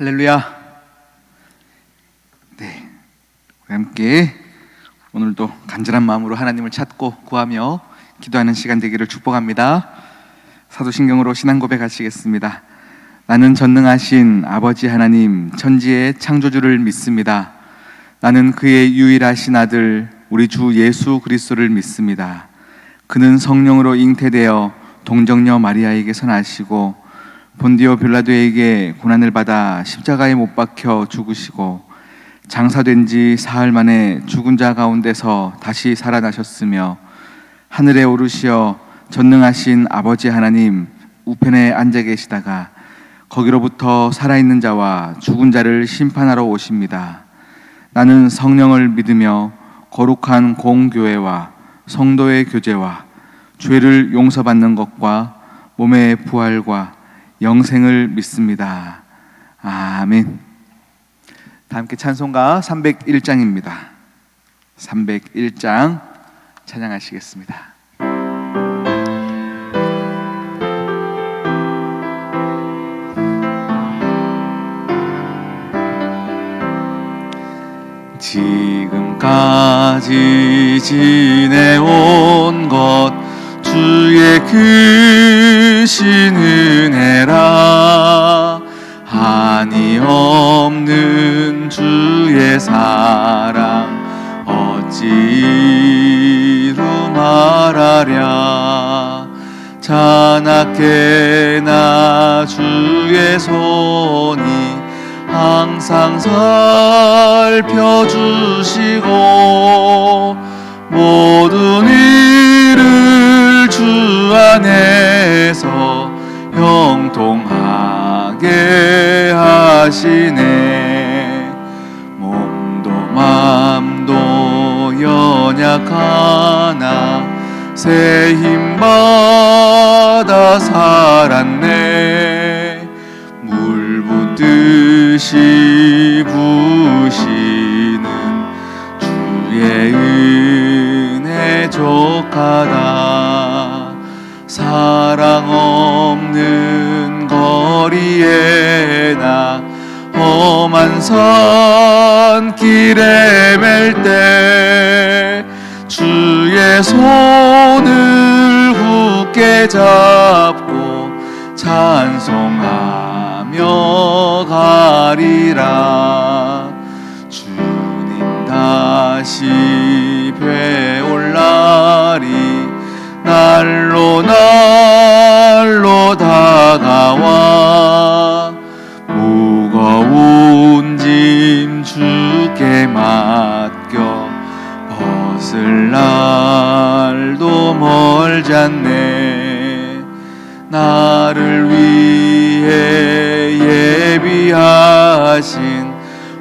할렐루야. 네, 우리 함께 오늘도 간절한 마음으로 하나님을 찾고 구하며 기도하는 시간 되기를 축복합니다. 사도신경으로 신앙 고백하시겠습니다. 나는 전능하신 아버지 하나님 천지의 창조주를 믿습니다. 나는 그의 유일하신 아들 우리 주 예수 그리스도를 믿습니다. 그는 성령으로 잉태되어 동정녀 마리아에게서 나시고 본디오 빌라도에게 고난을 받아 십자가에 못 박혀 죽으시고 장사된 지 사흘 만에 죽은 자 가운데서 다시 살아나셨으며 하늘에 오르시어 전능하신 아버지 하나님 우편에 앉아 계시다가 거기로부터 살아있는 자와 죽은 자를 심판하러 오십니다. 나는 성령을 믿으며 거룩한 공교회와 성도의 교제와 죄를 용서받는 것과 몸의 부활과 영생을 믿습니다. 아멘. 다 함께 찬송가 301장입니다. 301장 찬양하시겠습니다. 지금까지 지내온 것 주의 크신 은혜라 한이 없는 주의 사랑 어찌 이루 말하랴 자나깨나 주의 손이 항상 살펴주시고 모든 일을 주 안에서 형통하게 하시네. 몸도 맘도 연약하나 새 힘받아 살았네. 물 붓듯이 부으시는 주의 은혜 족하다. 사랑 없는 거리에 나 험한 산길에 맬 때 주의 손을 굳게 잡고 찬송하며 가리라. 주님 다시 뵈올 날이 날로 다가와 무거운 짐 주께 맡겨 벗을 날도 멀잖네. 나를 위해 예비하신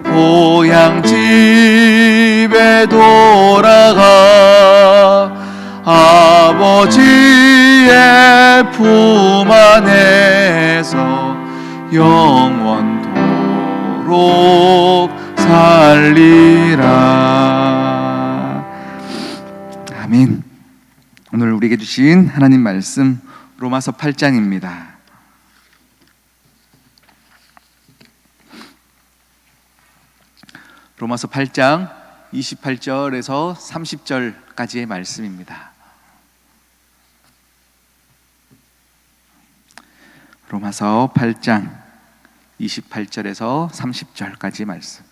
고향 집에 돌아가 아버지의 품 안에서 영원토록 살리라. 아멘. 오늘 우리에게 주신 하나님 말씀 로마서 8장입니다. 로마서 8장 28절에서 30절까지의 말씀입니다. 로마서 8장 28절에서 30절까지 말씀.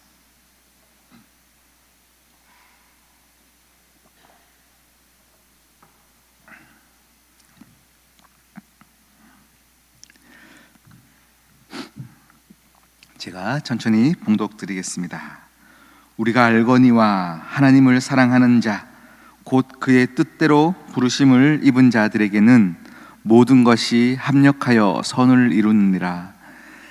제가 천천히 봉독 드리겠습니다. 우리가 알거니와 하나님을 사랑하는 자 곧 그의 뜻대로 부르심을 입은 자들에게는 모든 것이 합력하여 선을 이루느니라.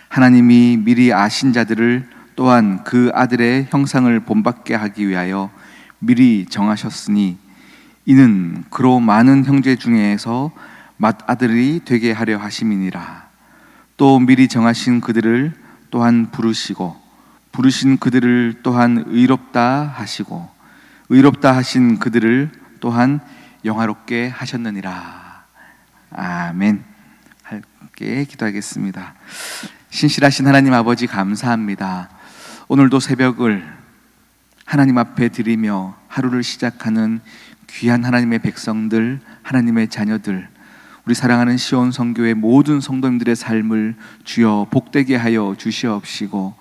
하나님이 미리 아신 자들을 또한 그 아들의 형상을 본받게 하기 위하여 미리 정하셨으니 이는 그로 많은 형제 중에서 맏아들이 되게 하려 하심이니라. 또 미리 정하신 그들을 또한 부르시고 부르신 그들을 또한 의롭다 하시고 의롭다 하신 그들을 또한 영화롭게 하셨느니라. 아멘. 함께 기도하겠습니다. 신실하신 하나님 아버지 감사합니다. 오늘도 새벽을 하나님 앞에 드리며 하루를 시작하는 귀한 하나님의 백성들, 하나님의 자녀들, 우리 사랑하는 시온 성교의 모든 성도님들의 삶을 주여 복되게 하여 주시옵시고,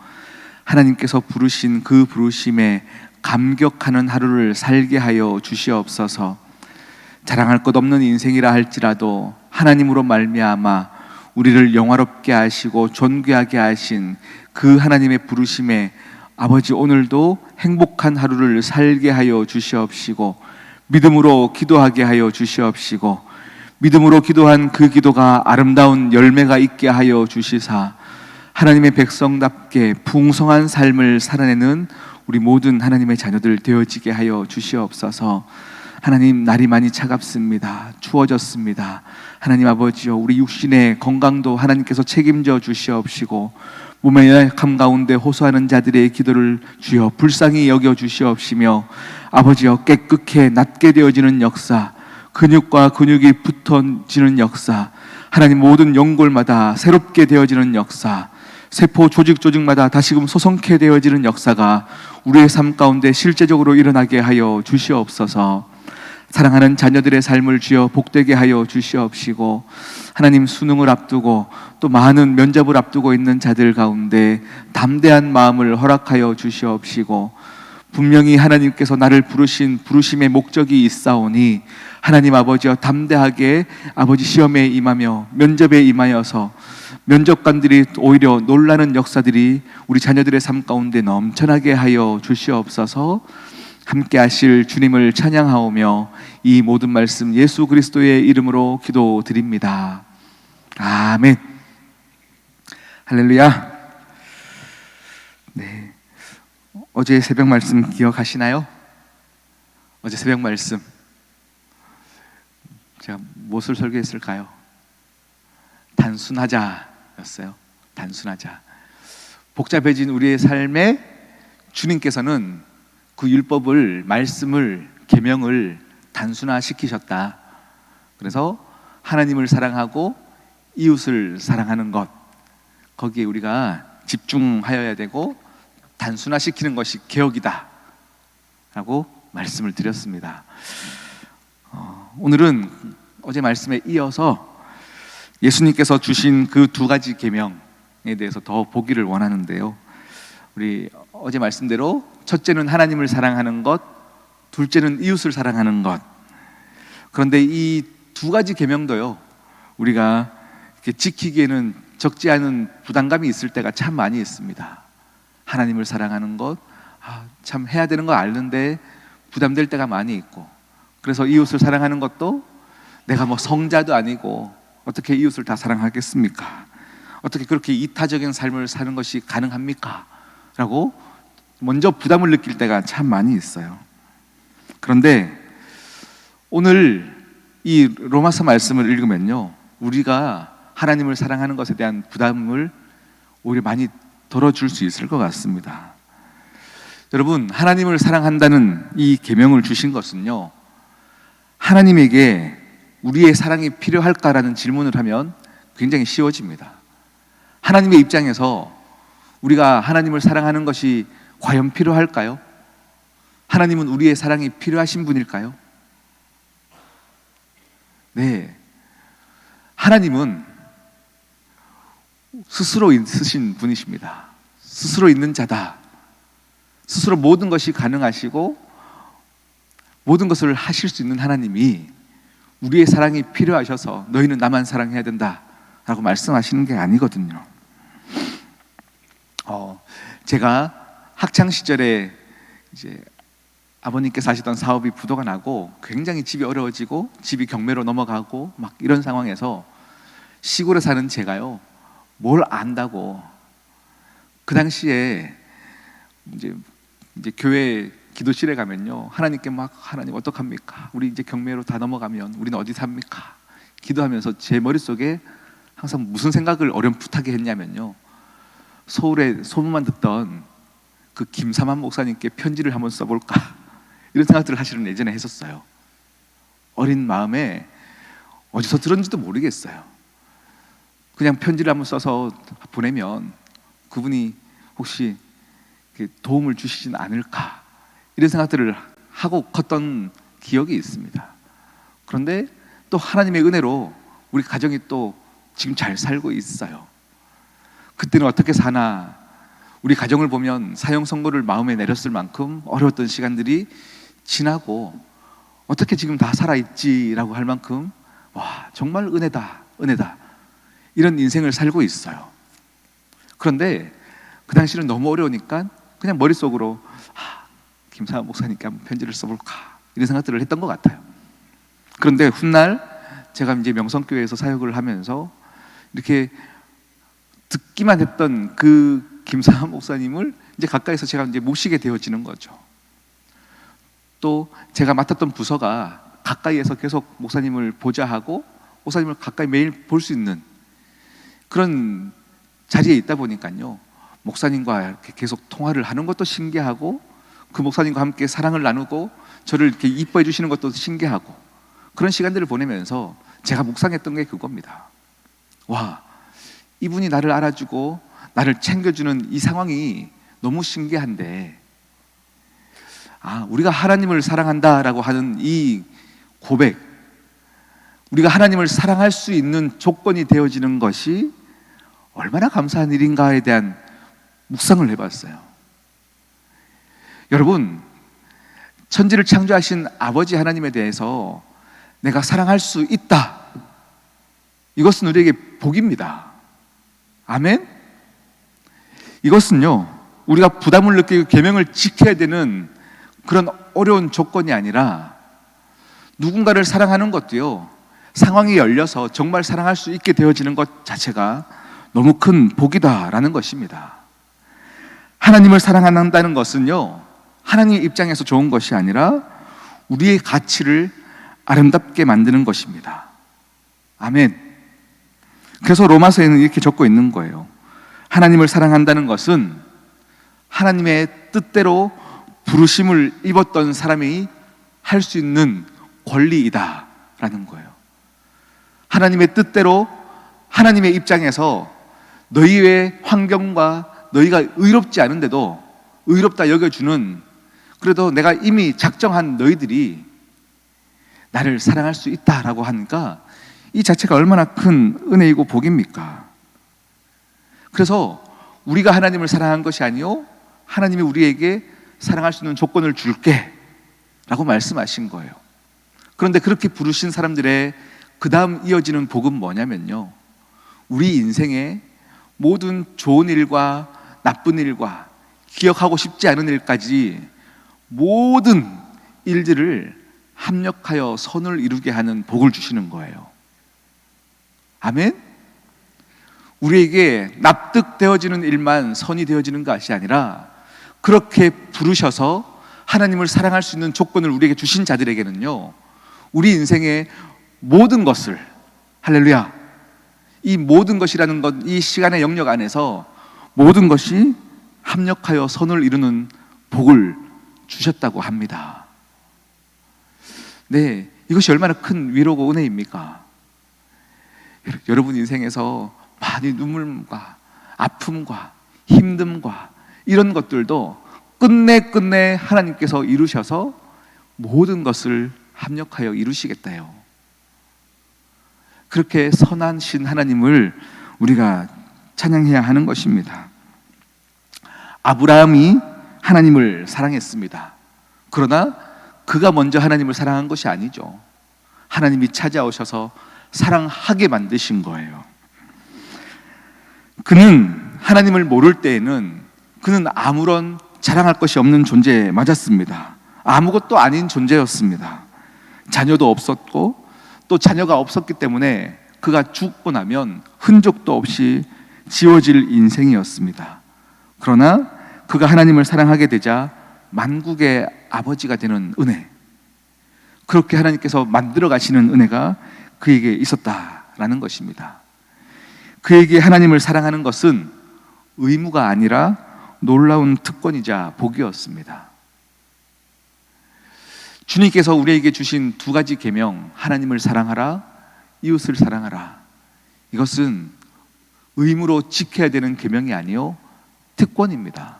하나님께서 부르신 그 부르심에 감격하는 하루를 살게 하여 주시옵소서. 자랑할 것 없는 인생이라 할지라도 하나님으로 말미암아 우리를 영화롭게 하시고 존귀하게 하신 그 하나님의 부르심에 아버지 오늘도 행복한 하루를 살게 하여 주시옵시고, 믿음으로 기도하게 하여 주시옵시고, 믿음으로 기도한 그 기도가 아름다운 열매가 있게 하여 주시사 하나님의 백성답게 풍성한 삶을 살아내는 우리 모든 하나님의 자녀들 되어지게 하여 주시옵소서. 하나님, 날이 많이 차갑습니다. 추워졌습니다. 하나님 아버지여, 우리 육신의 건강도 하나님께서 책임져 주시옵시고, 몸의 연약함 가운데 호소하는 자들의 기도를 주여 불쌍히 여겨 주시옵시며, 아버지여 깨끗해 낫게 되어지는 역사, 근육과 근육이 붙어지는 역사, 하나님 모든 연골마다 새롭게 되어지는 역사, 세포 조직마다 다시금 소성케 되어지는 역사가 우리의 삶 가운데 실제적으로 일어나게 하여 주시옵소서. 사랑하는 자녀들의 삶을 주여 복되게 하여 주시옵시고, 하나님 수능을 앞두고 또 많은 면접을 앞두고 있는 자들 가운데 담대한 마음을 허락하여 주시옵시고, 분명히 하나님께서 나를 부르신 부르심의 목적이 있사오니 하나님 아버지여 담대하게 아버지 시험에 임하며 면접에 임하여서 면접관들이 오히려 놀라는 역사들이 우리 자녀들의 삶 가운데 넘쳐나게 하여 주시옵소서. 함께 하실 주님을 찬양하오며 이 모든 말씀 예수 그리스도의 이름으로 기도드립니다. 아멘. 할렐루야. 네. 어제 새벽 말씀 기억하시나요? 어제 새벽 말씀 제가 무엇을 설교했을까요? 단순하자였어요. 단순하자. 복잡해진 우리의 삶에 주님께서는 그 율법을, 말씀을, 계명을 단순화시키셨다. 그래서 하나님을 사랑하고 이웃을 사랑하는 것, 거기에 우리가 집중하여야 되고 단순화시키는 것이 개혁이다 라고 말씀을 드렸습니다. 오늘은 어제 말씀에 이어서 예수님께서 주신 그 두 가지 계명에 대해서 더 보기를 원하는데요, 우리 어제 말씀대로 첫째는 하나님을 사랑하는 것, 둘째는 이웃을 사랑하는 것. 그런데 이 두 가지 계명도요, 우리가 이렇게 지키기에는 적지 않은 부담감이 있을 때가 참 많이 있습니다. 하나님을 사랑하는 것, 참 해야 되는 거 아는데 부담될 때가 많이 있고, 그래서 이웃을 사랑하는 것도 내가 뭐 성자도 아니고 어떻게 이웃을 다 사랑하겠습니까? 어떻게 그렇게 이타적인 삶을 사는 것이 가능합니까? 라고 먼저 부담을 느낄 때가 참 많이 있어요. 그런데 오늘 이 로마서 말씀을 읽으면요, 우리가 하나님을 사랑하는 것에 대한 부담을 오히려 많이 덜어줄 수 있을 것 같습니다. 여러분, 하나님을 사랑한다는 이 계명을 주신 것은요, 하나님에게 우리의 사랑이 필요할까라는 질문을 하면 굉장히 쉬워집니다. 하나님의 입장에서 우리가 하나님을 사랑하는 것이 과연 필요할까요? 하나님은 우리의 사랑이 필요하신 분일까요? 네, 하나님은 스스로 있으신 분이십니다. 스스로 있는 자다. 스스로 모든 것이 가능하시고 모든 것을 하실 수 있는 하나님이 우리의 사랑이 필요하셔서 너희는 나만 사랑해야 된다 라고 말씀하시는 게 아니거든요. 제가 학창 시절에 이제 아버님께서 하시던 사업이 부도가 나고 굉장히 집이 어려워지고 집이 경매로 넘어가고 막 이런 상황에서 시골에 사는 제가요, 뭘 안다고, 그 당시에 이제 교회 기도실에 가면요, 하나님께 막 하나님 어떡합니까? 우리 이제 경매로 다 넘어가면 우리는 어디 삽니까? 기도하면서 제 머릿속에 항상 무슨 생각을 어렴풋하게 했냐면요, 서울에 소문만 듣던 그 김삼환 목사님께 편지를 한번 써볼까, 이런 생각들을 사실은 예전에 했었어요. 어린 마음에 어디서 들었는지도 모르겠어요. 그냥 편지를 한번 써서 보내면 그분이 혹시 도움을 주시진 않을까, 이런 생각들을 하고 컸던 기억이 있습니다. 그런데 또 하나님의 은혜로 우리 가정이 또 지금 잘 살고 있어요. 그때는 어떻게 사나, 우리 가정을 보면 사형 선고를 마음에 내렸을 만큼 어려웠던 시간들이 지나고 어떻게 지금 다 살아있지라고 할 만큼 와, 정말 은혜다, 은혜다, 이런 인생을 살고 있어요. 그런데 그 당시는 너무 어려우니까 그냥 머릿속으로 김사환 목사님께 한번 편지를 써볼까, 이런 생각들을 했던 것 같아요. 그런데 훗날 제가 이제 명성교회에서 사역을 하면서 이렇게 듣기만 했던 그 김사환 목사님을 이제 가까이서 제가 이제 모시게 되어지는 거죠. 또 제가 맡았던 부서가 가까이에서 계속 목사님을 보자 하고 목사님을 가까이 매일 볼 수 있는 그런 자리에 있다 보니까요, 목사님과 이렇게 계속 통화를 하는 것도 신기하고 그 목사님과 함께 사랑을 나누고 저를 이렇게 이뻐해 주시는 것도 신기하고, 그런 시간들을 보내면서 제가 묵상했던 게 그겁니다. 와, 이분이 나를 알아주고 나를 챙겨주는 이 상황이 너무 신기한데, 우리가 하나님을 사랑한다라고 하는 이 고백, 우리가 하나님을 사랑할 수 있는 조건이 되어지는 것이 얼마나 감사한 일인가에 대한 묵상을 해봤어요. 여러분, 천지를 창조하신 아버지 하나님에 대해서 내가 사랑할 수 있다, 이것은 우리에게 복입니다. 아멘? 이것은요, 우리가 부담을 느끼고 계명을 지켜야 되는 그런 어려운 조건이 아니라, 누군가를 사랑하는 것도요, 상황이 열려서 정말 사랑할 수 있게 되어지는 것 자체가 너무 큰 복이다라는 것입니다. 하나님을 사랑한다는 것은요, 하나님 입장에서 좋은 것이 아니라 우리의 가치를 아름답게 만드는 것입니다. 아멘. 그래서 로마서에는 이렇게 적고 있는 거예요. 하나님을 사랑한다는 것은 하나님의 뜻대로 부르심을 입었던 사람이 할 수 있는 권리이다 라는 거예요. 하나님의 뜻대로, 하나님의 입장에서 너희의 환경과 너희가 의롭지 않은데도 의롭다 여겨주는, 그래도 내가 이미 작정한 너희들이 나를 사랑할 수 있다라고 하니까 이 자체가 얼마나 큰 은혜이고 복입니까? 그래서 우리가 하나님을 사랑한 것이 아니요, 하나님이 우리에게 사랑할 수 있는 조건을 줄게 라고 말씀하신 거예요. 그런데 그렇게 부르신 사람들의 그 다음 이어지는 복은 뭐냐면요, 우리 인생의 모든 좋은 일과 나쁜 일과 기억하고 싶지 않은 일까지 모든 일들을 합력하여 선을 이루게 하는 복을 주시는 거예요. 아멘? 우리에게 납득되어지는 일만 선이 되어지는 것이 아니라, 그렇게 부르셔서 하나님을 사랑할 수 있는 조건을 우리에게 주신 자들에게는요, 우리 인생의 모든 것을, 할렐루야, 이 모든 것이라는 것, 이 시간의 영역 안에서 모든 것이 합력하여 선을 이루는 복을 주셨다고 합니다. 네, 이것이 얼마나 큰 위로고 은혜입니까? 여러분 인생에서 많이 눈물과 아픔과 힘듦과 이런 것들도 끝내 하나님께서 이루셔서 모든 것을 합력하여 이루시겠다요. 그렇게 선하신 하나님을 우리가 찬양해야 하는 것입니다. 아브라함이 하나님을 사랑했습니다. 그러나 그가 먼저 하나님을 사랑한 것이 아니죠. 하나님이 찾아오셔서 사랑하게 만드신 거예요. 그는 하나님을 모를 때에는 그는 아무런 자랑할 것이 없는 존재 맞았습니다. 아무것도 아닌 존재였습니다. 자녀도 없었고, 또 자녀가 없었기 때문에 그가 죽고 나면 흔적도 없이 지워질 인생이었습니다. 그러나 그가 하나님을 사랑하게 되자 만국의 아버지가 되는 은혜, 그렇게 하나님께서 만들어 가시는 은혜가 그에게 있었다라는 것입니다. 그에게 하나님을 사랑하는 것은 의무가 아니라 놀라운 특권이자 복이었습니다. 주님께서 우리에게 주신 두 가지 계명, 하나님을 사랑하라, 이웃을 사랑하라, 이것은 의무로 지켜야 되는 계명이 아니요 특권입니다.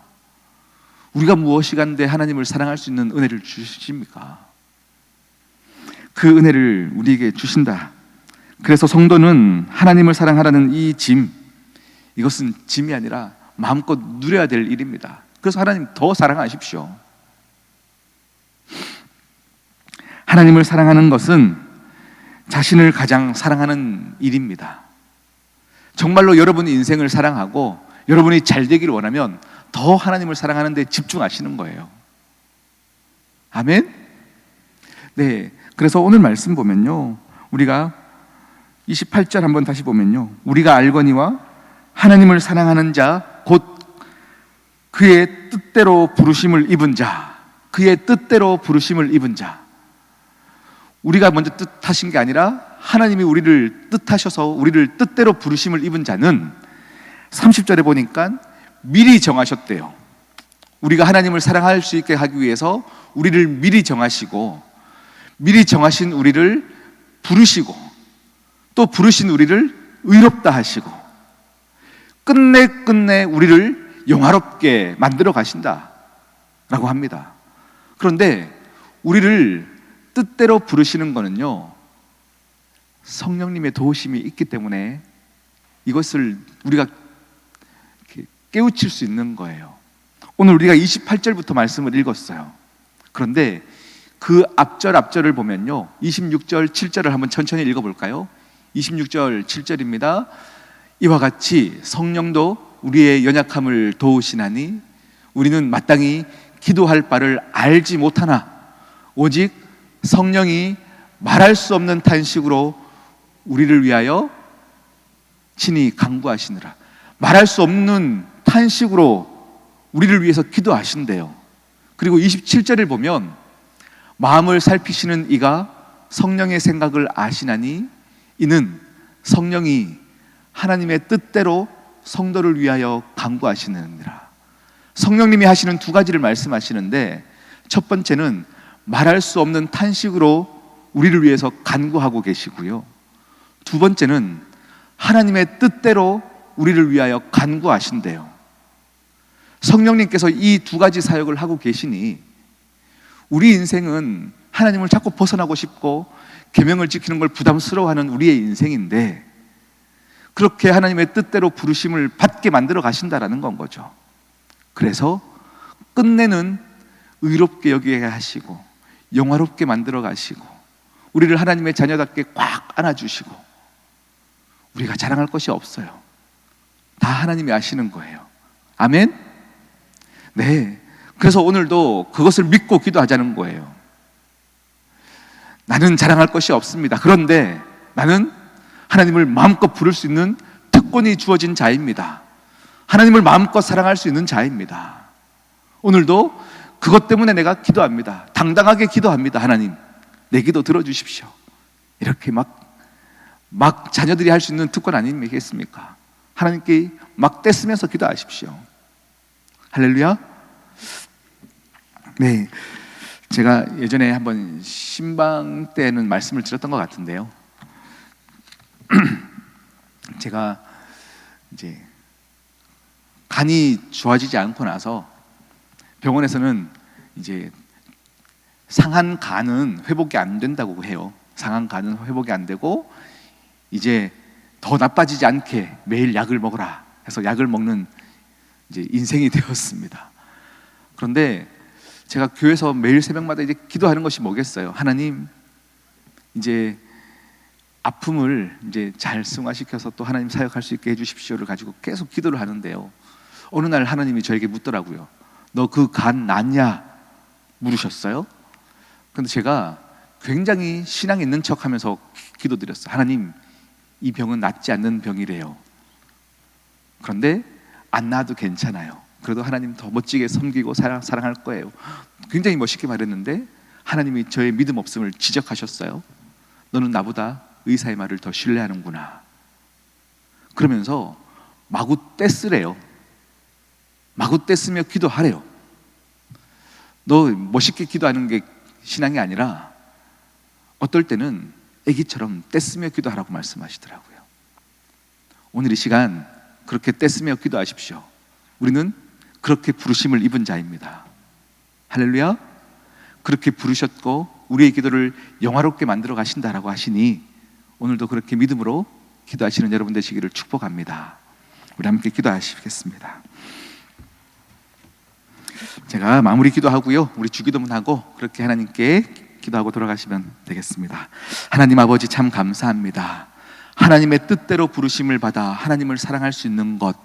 우리가 무엇이 간데 하나님을 사랑할 수 있는 은혜를 주십니까? 그 은혜를 우리에게 주신다. 그래서 성도는 하나님을 사랑하라는 이 짐, 이것은 짐이 아니라 마음껏 누려야 될 일입니다. 그래서 하나님 더 사랑하십시오. 하나님을 사랑하는 것은 자신을 가장 사랑하는 일입니다. 정말로 여러분의 인생을 사랑하고 여러분이 잘 되기를 원하면 더 하나님을 사랑하는 데 집중하시는 거예요. 아멘? 네, 그래서 오늘 말씀 보면요, 우리가 28절 한번 다시 보면요, 우리가 알거니와 하나님을 사랑하는 자 곧 그의 뜻대로 부르심을 입은 자, 그의 뜻대로 부르심을 입은 자. 우리가 먼저 뜻하신 게 아니라 하나님이 우리를 뜻하셔서 우리를 뜻대로 부르심을 입은 자는 30절에 보니까 미리 정하셨대요. 우리가 하나님을 사랑할 수 있게 하기 위해서 우리를 미리 정하시고, 미리 정하신 우리를 부르시고, 또 부르신 우리를 의롭다 하시고, 끝내 우리를 영화롭게 만들어 가신다라고 합니다. 그런데 우리를 뜻대로 부르시는 거는요, 성령님의 도우심이 있기 때문에 이것을 우리가 깨우칠 수 있는 거예요. 오늘 우리가 28절부터 말씀을 읽었어요. 그런데 그 앞절을 보면요, 26절, 7절을 한번 천천히 읽어볼까요? 26절, 7절입니다. 이와 같이 성령도 우리의 연약함을 도우시나니 우리는 마땅히 기도할 바를 알지 못하나 오직 성령이 말할 수 없는 탄식으로 우리를 위하여 친히 간구하시느라. 말할 수 없는 탄식으로 우리를 위해서 기도하신대요. 그리고 27절을 보면 마음을 살피시는 이가 성령의 생각을 아시나니 이는 성령이 하나님의 뜻대로 성도를 위하여 간구하시느니라. 성령님이 하시는 두 가지를 말씀하시는데, 첫 번째는 말할 수 없는 탄식으로 우리를 위해서 간구하고 계시고요, 두 번째는 하나님의 뜻대로 우리를 위하여 간구하신대요. 성령님께서 이 두 가지 사역을 하고 계시니 우리 인생은 하나님을 자꾸 벗어나고 싶고 계명을 지키는 걸 부담스러워하는 우리의 인생인데, 그렇게 하나님의 뜻대로 부르심을 받게 만들어 가신다라는 건 거죠. 그래서 끝내는 의롭게 여기게 하시고 영화롭게 만들어 가시고 우리를 하나님의 자녀답게 꽉 안아주시고, 우리가 자랑할 것이 없어요. 다 하나님이 아시는 거예요. 아멘? 네, 그래서 오늘도 그것을 믿고 기도하자는 거예요. 나는 자랑할 것이 없습니다. 그런데 나는 하나님을 마음껏 부를 수 있는 특권이 주어진 자입니다. 하나님을 마음껏 사랑할 수 있는 자입니다. 오늘도 그것 때문에 내가 기도합니다. 당당하게 기도합니다. 하나님, 내 기도 들어주십시오. 이렇게 막 자녀들이 할 수 있는 특권 아니겠습니까? 하나님께 막 떼쓰면서 기도하십시오. 할렐루야. 네, 제가 예전에 한번 신방 때는 말씀을 드렸던 것 같은데요, 제가 이제 간이 좋아지지 않고 나서 병원에서는 이제 상한 간은 회복이 안 된다고 해요. 상한 간은 회복이 안 되고 이제 더 나빠지지 않게 매일 약을 먹으라 해서 약을 먹는 이제 인생이 되었습니다. 그런데 제가 교회에서 매일 새벽마다 이제 기도하는 것이 뭐겠어요? 하나님, 이제 아픔을 이제 잘 승화시켜서 또 하나님 사역할 수 있게 해주십시오를 가지고 계속 기도를 하는데요, 어느 날 하나님이 저에게 묻더라고요. 너 그 간 낫냐? 물으셨어요. 근데 제가 굉장히 신앙 있는 척 하면서 기도드렸어요. 하나님, 이 병은 낫지 않는 병이래요. 그런데 안 나아도 괜찮아요. 그래도 하나님 더 멋지게 섬기고 사랑할 거예요. 굉장히 멋있게 말했는데 하나님이 저의 믿음 없음을 지적하셨어요. 너는 나보다 의사의 말을 더 신뢰하는구나. 그러면서 마구 떼쓰래요. 마구 떼쓰며 기도하래요. 너 멋있게 기도하는 게 신앙이 아니라 어떨 때는 애기처럼 떼쓰며 기도하라고 말씀하시더라고요. 오늘 이 시간 그렇게 떼쓰며 기도하십시오. 우리는 그렇게 부르심을 입은 자입니다. 할렐루야. 그렇게 부르셨고 우리의 기도를 영화롭게 만들어 가신다라고 하시니 오늘도 그렇게 믿음으로 기도하시는 여러분 되시기를 축복합니다. 우리 함께 기도하시겠습니다. 제가 마무리 기도하고요, 우리 주기도문하고 그렇게 하나님께 기도하고 돌아가시면 되겠습니다. 하나님 아버지, 참 감사합니다. 하나님의 뜻대로 부르심을 받아 하나님을 사랑할 수 있는 것,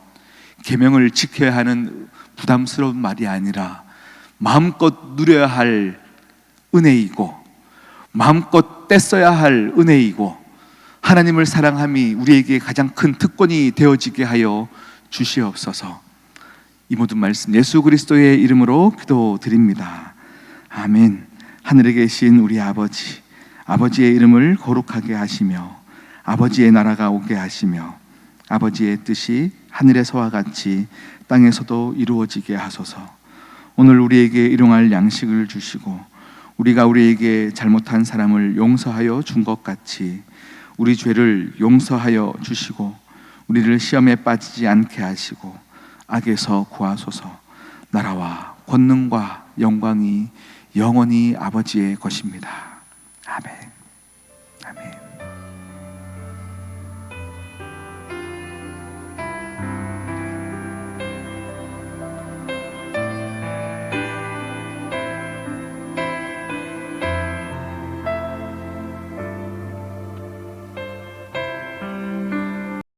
계명을 지켜야 하는 부담스러운 말이 아니라 마음껏 누려야 할 은혜이고 마음껏 떼써야 할 은혜이고 하나님을 사랑함이 우리에게 가장 큰 특권이 되어지게 하여 주시옵소서. 이 모든 말씀 예수 그리스도의 이름으로 기도드립니다. 아멘. 하늘에 계신 우리 아버지, 아버지의 이름을 거룩하게 하시며 아버지의 나라가 오게 하시며 아버지의 뜻이 하늘에서와 같이 땅에서도 이루어지게 하소서. 오늘 우리에게 일용할 양식을 주시고 우리가 우리에게 잘못한 사람을 용서하여 준 것 같이 우리 죄를 용서하여 주시고 우리를 시험에 빠지지 않게 하시고 악에서 구하소서. 나라와 권능과 영광이 영원히 아버지의 것입니다. 아멘.